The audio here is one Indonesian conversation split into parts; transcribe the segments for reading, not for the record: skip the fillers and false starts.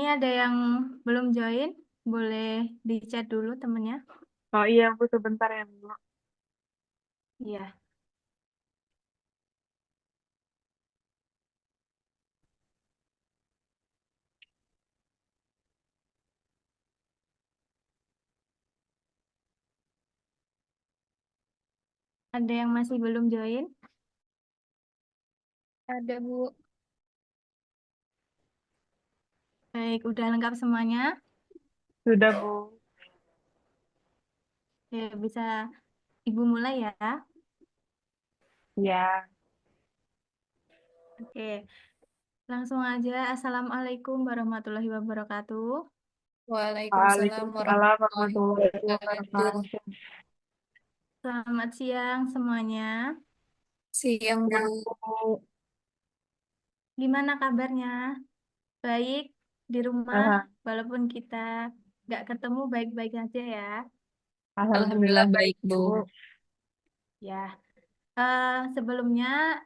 ada yang belum join, boleh di chat dulu temennya. Oh iya, Bu, sebentar ya, Bu. Iya, ada yang masih belum join. Ada, Bu. Baik, udah lengkap semuanya. Sudah, Bu. Oke, bisa Ibu mulai ya. Ya. Oke, langsung aja. Assalamualaikum warahmatullahi wabarakatuh. Waalaikumsalam Waalaikumsalam warahmatullahi warahmatullahi wabarakatuh. wabarakatuh. Selamat siang semuanya. Siang, Yang Bu. Bu. Gimana kabarnya? Baik di rumah, Alham- walaupun kita nggak ketemu baik-baik aja ya. Alhamdulillah Alhamdulillah baik, baik, Bu. Bu. Ya, sebelumnya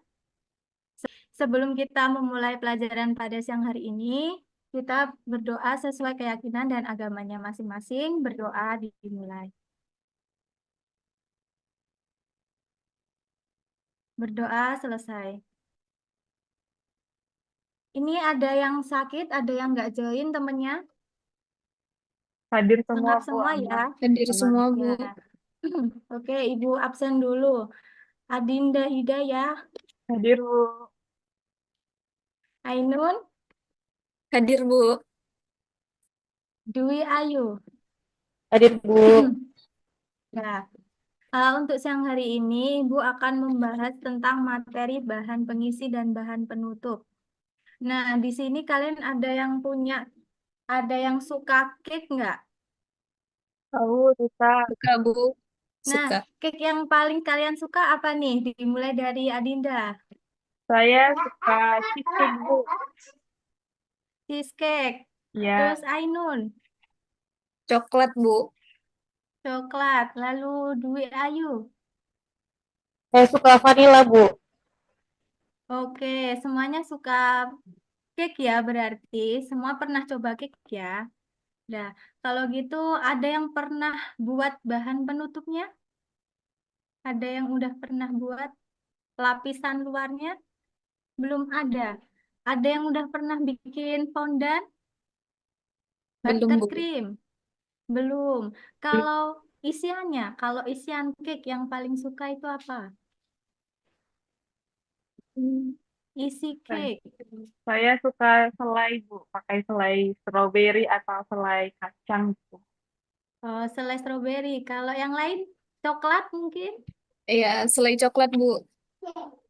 sebelum kita memulai pelajaran pada siang hari ini, kita berdoa sesuai keyakinan dan agamanya masing-masing. Berdoa dimulai. Berdoa selesai. Ini ada yang sakit, ada yang nggak join temennya. Hadir semua, Lengkap Bu. semua ya. Aman. Hadir Aman. semua, Bu. Ya. Oke, Ibu absen dulu. Adinda Hidayah, Hadir, Bu. Ainun, Hadir, Bu. Dwi Ayu. Hadir, Bu. Ya, untuk siang hari ini Ibu akan membahas tentang materi bahan pengisi dan bahan penutup. Nah, di sini kalian ada yang suka cake nggak? Tahu, Tita. Suka, Bu. Nah, Suka. cake yang paling kalian suka apa nih? Dimulai dari Adinda. Saya suka cheesecake, Bu. Cheesecake. Terus Ya. Ainun, Coklat, Bu. coklat. Lalu Dwi Ayu. Saya suka vanilla, Bu. Oke, semuanya suka cake ya berarti. Semua pernah coba cake ya. Nah, kalau gitu ada yang pernah buat bahan penutupnya? Ada yang udah pernah buat lapisan luarnya? Belum ada. Ada yang udah pernah bikin fondant, Belum, Bu. buttercream? Belum. Kalau isian cake yang paling suka itu apa? Hmm, Isi cake. Saya suka selai, Bu. Pakai selai strawberry atau selai kacang, gitu. Oh, selai stroberi. Kalau yang lain, coklat mungkin? Iya, selai coklat, Bu.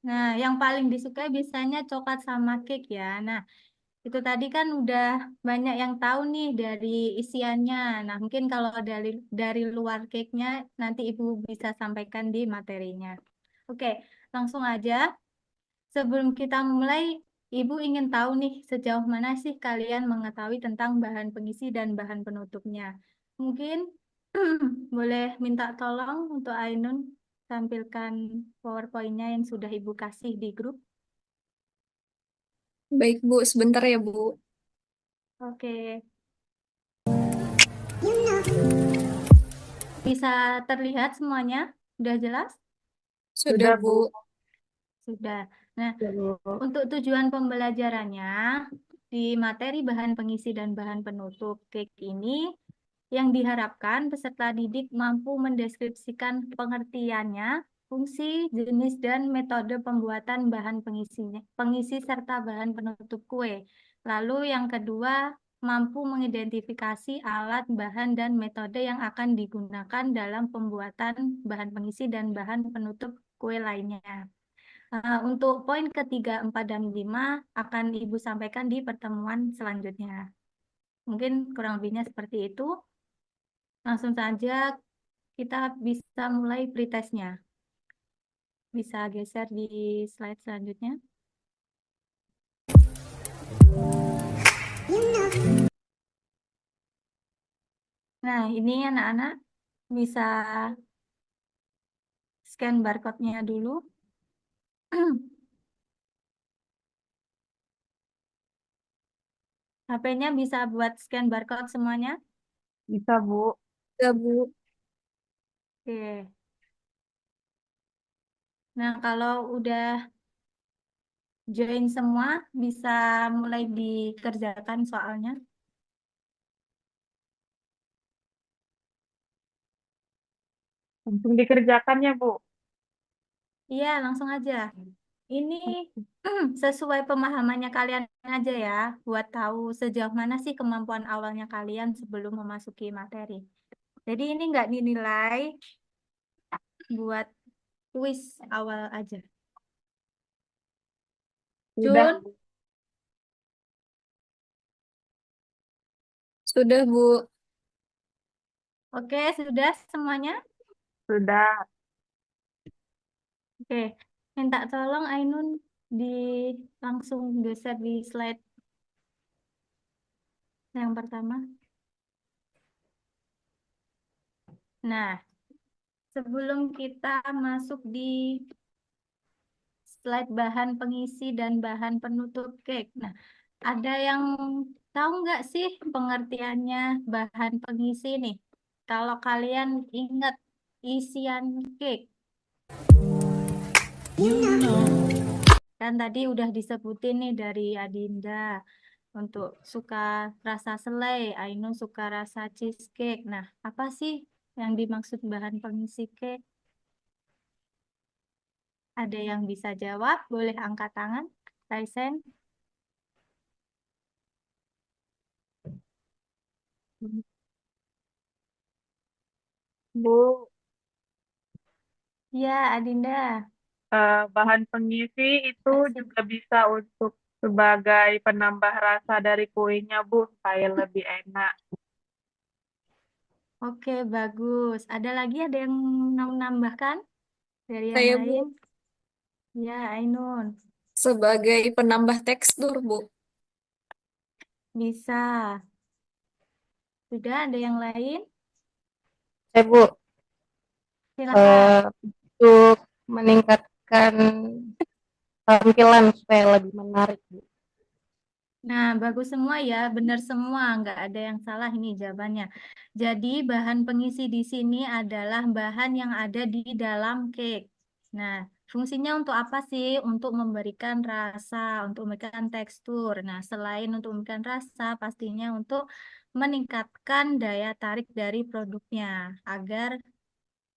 Nah, yang paling disukai biasanya coklat sama cake ya. Nah, itu tadi kan udah banyak yang tahu nih dari isiannya. Nah, mungkin kalau dari luar cake-nya nanti Ibu bisa sampaikan di materinya. Oke, langsung aja. Sebelum kita mulai, Ibu ingin tahu nih sejauh mana sih kalian mengetahui tentang bahan pengisi dan bahan penutupnya. Mungkin boleh minta tolong untuk Ainun tampilkan PowerPoint-nya yang sudah Ibu kasih di grup. Baik, Bu. Sebentar ya, Bu. Oke, bisa terlihat semuanya? Sudah jelas? Sudah, Sudah, Bu. Bu. Sudah. Nah, Sudah, Bu. untuk tujuan pembelajarannya, di materi bahan pengisi dan bahan penutup cake ini, yang diharapkan peserta didik mampu mendeskripsikan pengertiannya, fungsi, jenis, dan metode pembuatan bahan pengisi serta bahan penutup kue. Lalu yang kedua, mampu mengidentifikasi alat, bahan, dan metode yang akan digunakan dalam pembuatan bahan pengisi dan bahan penutup kue lainnya. Untuk poin ketiga, 4, dan 5 akan Ibu sampaikan di pertemuan selanjutnya. Mungkin kurang lebihnya seperti itu. Langsung saja kita bisa mulai pretestnya. Bisa geser di slide selanjutnya. Nah, ini anak-anak bisa scan barcode-nya dulu. HP-nya bisa buat scan barcode semuanya? Bisa, Bu. Ya, Bu. Oke. Nah, kalau udah join semua, bisa mulai dikerjakan soalnya. Langsung dikerjakan ya, Bu. Iya, langsung aja. Ini sesuai pemahamannya kalian aja ya, buat tahu sejauh mana sih kemampuan awalnya kalian sebelum memasuki materi. Jadi ini nggak dinilai, buat kuis awal aja. Sudah, Jun, Bu. Sudah, Bu. oke, sudah semuanya? Sudah. Oke, minta tolong Ainun di langsung geser di slide yang pertama. Nah, sebelum kita masuk di slide bahan pengisi dan bahan penutup cake. Nah, ada yang tahu nggak sih pengertiannya bahan pengisi nih? Kalau kalian ingat isian cake, kan tadi udah disebutin nih dari Adinda untuk suka rasa selai, Ainun suka rasa cheesecake. Nah, apa sih yang dimaksud bahan pengisi cake? Ada yang bisa jawab? Boleh angkat tangan. Raisen. Bu, Ya, Adinda. bahan pengisi itu Asik. juga bisa untuk sebagai penambah rasa dari kuenya, Bu, supaya lebih enak. Oke, bagus. Ada yang mau menambahkan dari yang Saya, lain? Bu. Ya, Ainun. Sebagai penambah tekstur, Bu. Bisa. Sudah ada yang lain? Bu, Silakan. untuk meningkatkan tampilan supaya lebih menarik, Bu. Nah, bagus semua ya, benar semua, nggak ada yang salah ini jawabannya. Jadi, bahan pengisi di sini adalah bahan yang ada di dalam cake. Nah, fungsinya untuk apa sih? Untuk memberikan rasa, untuk memberikan tekstur. Nah, selain untuk memberikan rasa, pastinya untuk meningkatkan daya tarik dari produknya, agar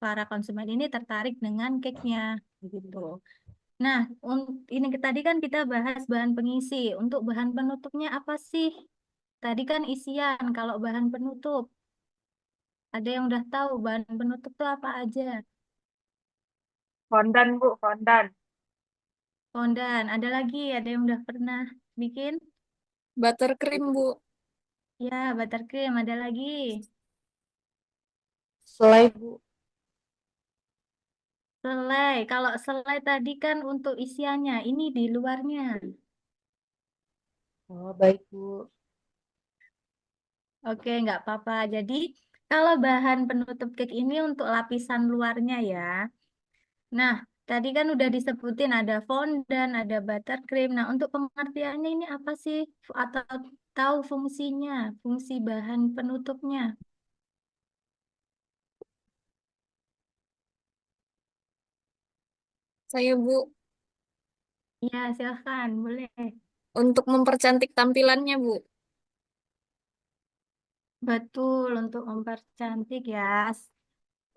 para konsumen ini tertarik dengan cake-nya, gitu. Nah, ini tadi kan kita bahas bahan pengisi. Untuk bahan penutupnya apa sih? Tadi kan isian. Kalau bahan penutup, ada yang udah tahu bahan penutup itu apa aja? Fondant, Bu, fondant. Fondan. Ada yang udah pernah bikin? Buttercream, Bu. Ya, buttercream. Ada lagi. Selai, Bu. Selai. Kalau selai tadi kan untuk isiannya. Ini di luarnya. Oh, baik, Bu. Oke, nggak apa-apa. Jadi, kalau bahan penutup cake ini untuk lapisan luarnya ya. Nah, tadi kan udah disebutin ada fondant, ada buttercream. Nah, untuk pengertiannya ini apa sih? Atau tahu fungsinya, fungsi bahan penutupnya? Saya, Bu. Ya, silahkan, boleh. Untuk mempercantik tampilannya, Bu. Betul, untuk mempercantik ya.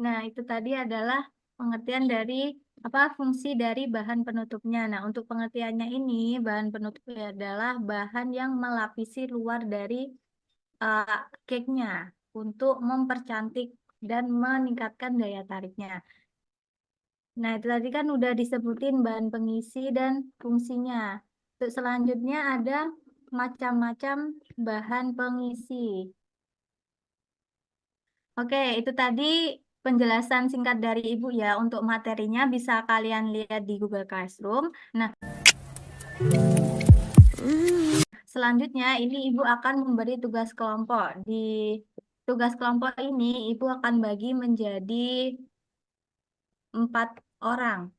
Nah, itu tadi adalah pengertian dari apa fungsi dari bahan penutupnya. Nah, untuk pengertiannya ini, bahan penutupnya adalah bahan yang melapisi luar dari uh, cake-nya untuk mempercantik dan meningkatkan daya tariknya. Nah, itu tadi kan udah disebutin bahan pengisi dan fungsinya. Untuk selanjutnya ada macam-macam bahan pengisi. Oke, itu tadi penjelasan singkat dari Ibu ya. Untuk materinya bisa kalian lihat di Google Classroom. Nah, selanjutnya ini Ibu akan memberi tugas kelompok. Di tugas kelompok ini Ibu akan bagi menjadi 4 orang.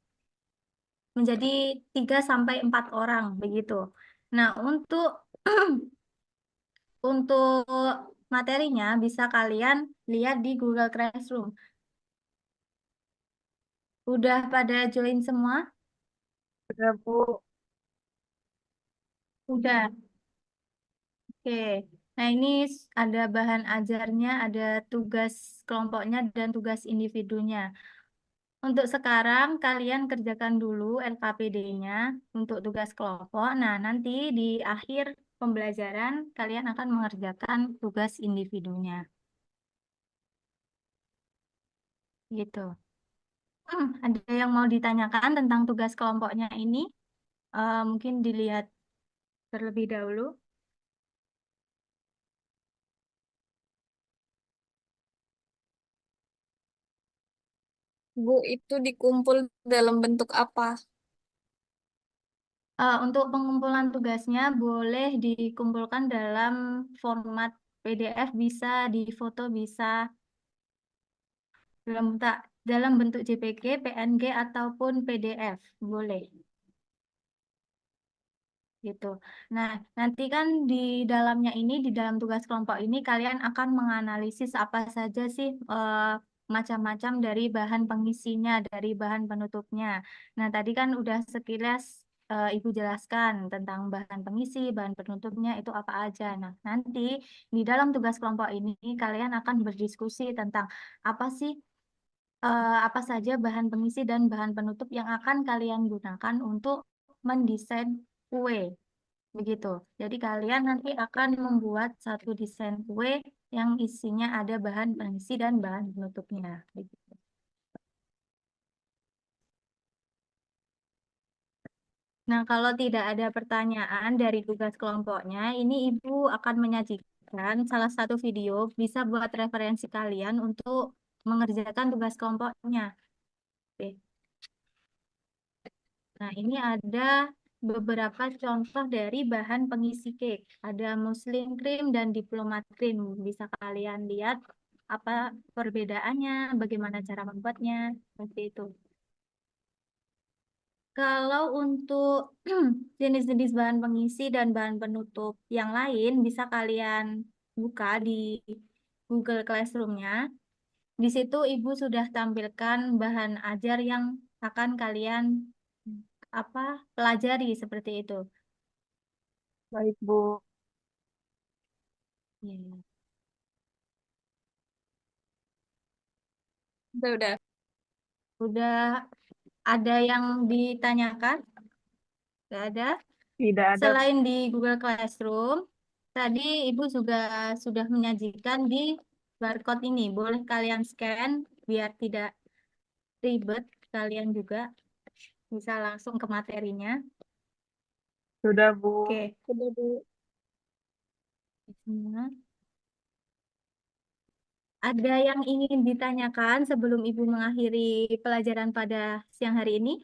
Menjadi 3 sampai 4 orang begitu. Nah, untuk untuk materinya bisa kalian lihat di Google Classroom. Udah pada join semua? Sudah, Bu. Udah. Oke. Nah, ini ada bahan ajarnya, ada tugas kelompoknya dan tugas individunya. Untuk sekarang kalian kerjakan dulu LKPD-nya untuk tugas kelompok. Nah, nanti di akhir pembelajaran kalian akan mengerjakan tugas individunya. Gitu. Ada yang mau ditanyakan tentang tugas kelompoknya ini? Mungkin dilihat terlebih dahulu. Bu, itu dikumpul dalam bentuk apa? Untuk pengumpulan tugasnya boleh dikumpulkan dalam format PDF bisa, di foto bisa, dalam bentuk JPG, PNG ataupun PDF boleh gitu. Nah, nanti kan di dalamnya ini, di dalam tugas kelompok ini kalian akan menganalisis apa saja sih macam-macam dari bahan pengisinya, dari bahan penutupnya. Nah, tadi kan udah sekilas Ibu jelaskan tentang bahan pengisi, bahan penutupnya itu apa aja. Nah, nanti di dalam tugas kelompok ini kalian akan berdiskusi tentang apa sih apa saja bahan pengisi dan bahan penutup yang akan kalian gunakan untuk mendesain kue. Begitu. Jadi kalian nanti akan membuat satu desain kue yang isinya ada bahan pengisi dan bahan penutupnya. Begitu. Nah, kalau tidak ada pertanyaan dari tugas kelompoknya, ini Ibu akan menyajikan salah satu video bisa buat referensi kalian untuk mengerjakan tugas kelompoknya. Oke. Nah, ini ada beberapa contoh dari bahan pengisi cake. Ada muslin cream dan diplomat cream. Bisa kalian lihat apa perbedaannya, bagaimana cara membuatnya, seperti itu. Kalau untuk jenis-jenis bahan pengisi dan bahan penutup yang lain, bisa kalian buka di Google Classroom-nya. Di situ Ibu sudah tampilkan bahan ajar yang akan kalian apa pelajari seperti itu. Baik, Bu. Iya. Udah. Udah ada yang ditanyakan? Nggak ada. Tidak ada, Bu. Selain di Google Classroom, tadi Ibu juga sudah menyajikan di barcode ini. Boleh kalian scan biar tidak ribet. Kalian juga bisa langsung ke materinya. Sudah, Bu. Oke. Udah, Bu. Semua. Ada yang ingin ditanyakan sebelum Ibu mengakhiri pelajaran pada siang hari ini?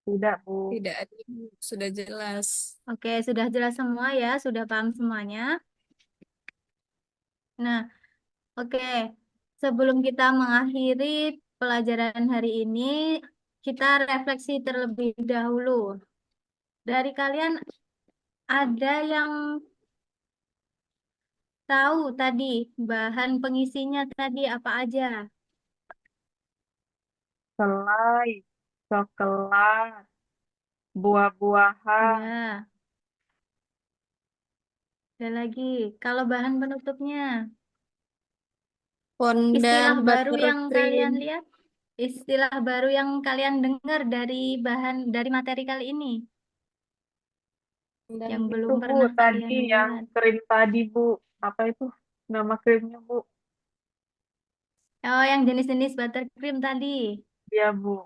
Tidak, Bu. Tidak ada, Bu. Sudah jelas. Oke, sudah jelas semua ya, sudah paham semuanya. Nah, oke. Sebelum kita mengakhiri pelajaran hari ini, kita refleksi terlebih dahulu. Dari kalian ada yang tahu tadi bahan pengisinya tadi apa aja? Selai, coklat, buah-buahan, Ya, ada lagi. Kalau bahan penutupnya, Fondant, istilah baru yang buttercream. kalian lihat, istilah baru yang kalian dengar dari bahan dari materi kali ini, yang Fondant. itu, belum Bu, pernah tadi kalian yang lihat. krim tadi, Bu. Apa itu nama krimnya, Bu? Oh, yang jenis-jenis buttercream tadi. Iya, Bu.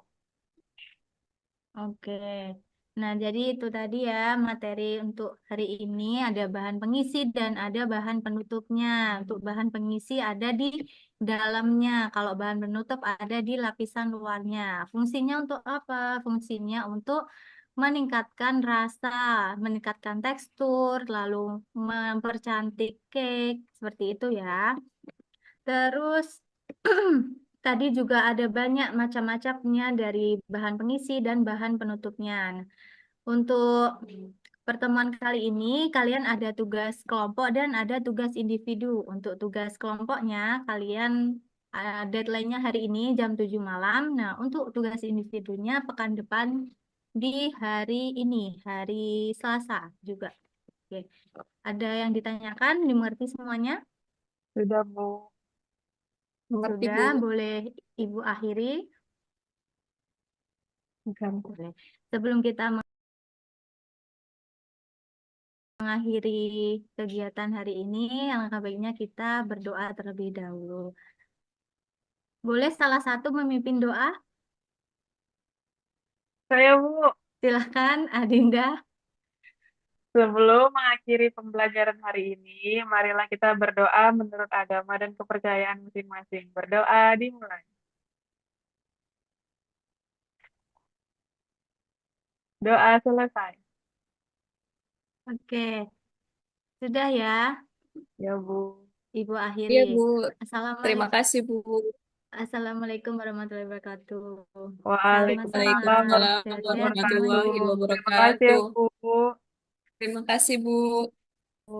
Oke. Nah, jadi itu tadi ya materi untuk hari ini ada bahan pengisi dan ada bahan penutupnya. Untuk bahan pengisi ada di dalamnya. Kalau bahan penutup ada di lapisan luarnya. Fungsinya untuk apa? Fungsinya untuk meningkatkan rasa, meningkatkan tekstur, lalu mempercantik cake, seperti itu ya. Terus tadi juga ada banyak macam-macamnya dari bahan pengisi dan bahan penutupnya. Nah, untuk pertemuan kali ini kalian ada tugas kelompok dan ada tugas individu. Untuk tugas kelompoknya, kalian deadline-nya hari ini jam 7 malam. Nah, untuk tugas individunya pekan depan di hari ini, hari Selasa juga. Oke. Ada yang ditanyakan? Dimengerti semuanya? Sudah, Bu. Mengerti, Sudah, Bu. boleh Ibu akhiri? Bukan. Boleh. Sebelum kita mengakhiri kegiatan hari ini, alangkah baiknya kita berdoa terlebih dahulu. Boleh salah satu memimpin doa? Saya, Bu. Silahkan, Adinda. Sebelum mengakhiri pembelajaran hari ini, marilah kita berdoa menurut agama dan kepercayaan masing-masing. Berdoa dimulai. Doa selesai. Oke, sudah ya, Ya, Bu. Ibu akhiri. Iya, Bu. Terima Assalamualaikum, kasih, Bu. Assalamualaikum warahmatullahi wabarakatuh. Selamat Waalaikumsalam siang, Waalaikumsalam sehat-sehat warahmatullahi semuanya. warahmatullahi wabarakatuh. Terima kasih ya, wabarakatuh. Bu. Terima kasih, Bu. Bu.